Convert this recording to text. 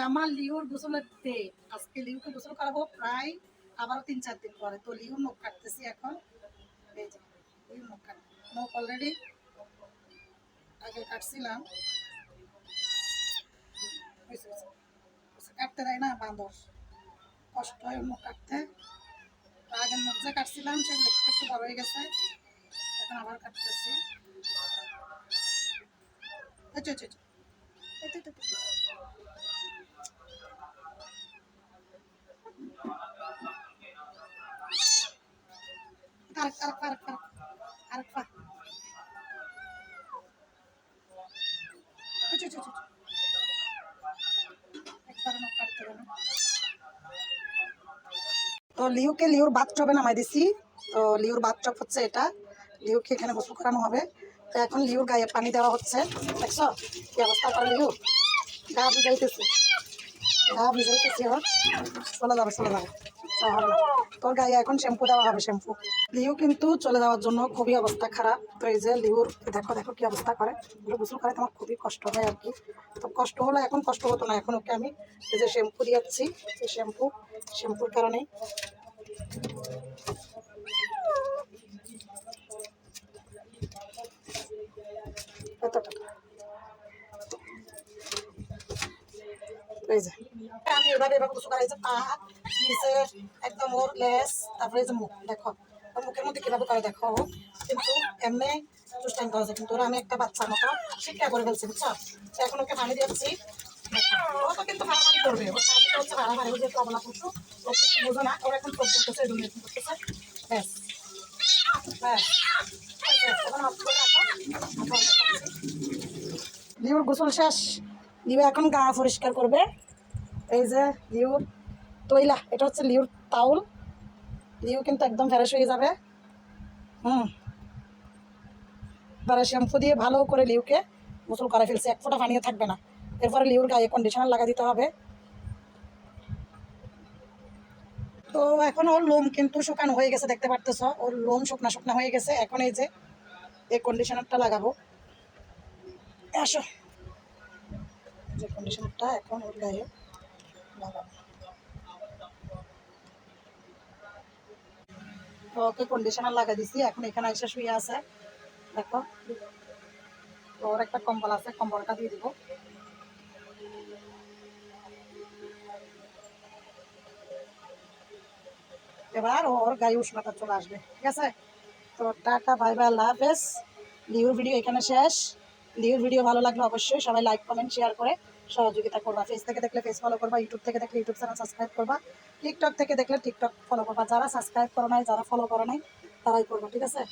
আমার লিওর গোসলের ডে, আজকে লিওকে গোসল করাবো প্রায় আবারও ৩-৪ দিন পরে। তো লিওর নখ কাটতেছি এখন। এই যে লিওর নখ কাট, নখ অলরেডি আগে কাটছিলাম, কাটতে দেয় না বাঁদর, কষ্ট হয় নখ কাটতে। আগের নখ যে কাটছিলাম সেগুলো একটু একটু বড় হয়ে গেছে, এখন আবার কাটতেছি। তো লিওকে লিওর বাথটবে নামাই দিছি। তো লিওর বাথটব হচ্ছে এটা, লিওকে এখানে গোসল করানো হবে। তো এখন লিওর গায়ে পানি দেওয়া হচ্ছে, দেখছো কি অবস্থা করে লিও, গা ভিজাইতেছে, গা ভিজাইতেছে। ওর চলে যাবে চলে যাবে, তোর গায়ে এখন শ্যাম্পু দেওয়া হবে, শ্যাম্পু। লিও কিন্তু চলে যাওয়ার জন্য খুবই অবস্থা খারাপ। তো এই যে লিওর দেখো দেখো কি অবস্থা করে, গোসল করে আমার খুবই কষ্ট হয় আর কি। তো কষ্ট হলো, এখন কষ্ট হতো না, এখন ওকে আমি এই যে শ্যাম্পু দিয়েছি, এই শ্যাম্পুর কারণে। এই যে আমি এভাবে এভাবে গোসল করাই, যে পা নিচে একদম ওর লেস, তারপরে এই যে মুখ দেখো, ওর মুখের মধ্যে কিভাবে করে দেখো। কিন্তু এমনি দুষ্টাইম করা যায়, কিন্তু ওরা আমি একটা বাচ্চার মতো শিক্ষা করে ফেলছি, বুঝছো। এখন ওকে পানি দিচ্ছি, ও তো কিন্তু হারাহারি করবে, ওর কাজটা হচ্ছে হারাহারি, ও যেহেতু অবলা পশু, ও কিছু বোঝে না, ওরা এখন চোখ করতেছে, এই জন্য করতেছে। ব্যাস ব্যাস, লিওর গোসল শেষ, লিও এখন গা পরিষ্কার করবে। এই যে লিওর তৈলা, এটা হচ্ছে লিওর তাউল। লিও কিন্তু একদম ফ্রেশ হয়ে যাবে। এবারে শ্যাম্পু দিয়ে ভালো করে লিওকে গোসল করা ফেলছে, এক ফোঁটা পানিও থাকবে না। এরপরে লিওর গায়ে কন্ডিশনার লাগা দিতে হবে। তো এখন ওর লোম কিন্তু শুকানো হয়ে গেছে, দেখতে পারতেছ ওর লোম শুকনা শুকনা হয়ে গেছে। এখন এই যে এই কন্ডিশনারটা লাগাবো, আসো, যে কন্ডিশনারটা এখন ওর গায়ে লাগাবো। ওকে কন্ডিশনার লাগা দিছি, এখন এখানে এসে শুয়ে আছে দেখো। ওর একটা কম্বল আছে, কম্বলটা দিয়ে দিব। এবার ওর গায়ে উষ্ণতা চলে আসবে, ঠিক আছে। তো টাটা বাই বাই, আল্লাহ হাফেজ। লিওর ভিডিও এখানে শেষ। লিওর ভিডিও ভালো লাগলে অবশ্যই সবাই লাইক কমেন্ট শেয়ার করে সহযোগিতা করবা। ফেস থেকে দেখলে ফেস ফলো করবা, ইউটিউব থেকে দেখলে ইউটিউব চ্যানেল সাবস্ক্রাইব করবা, টিকটক থেকে দেখলে টিকটক ফলো করবা। যারা সাবস্ক্রাইব করো নাই, যারা ফলো করো নাই, তারাই করবা, ঠিক আছে।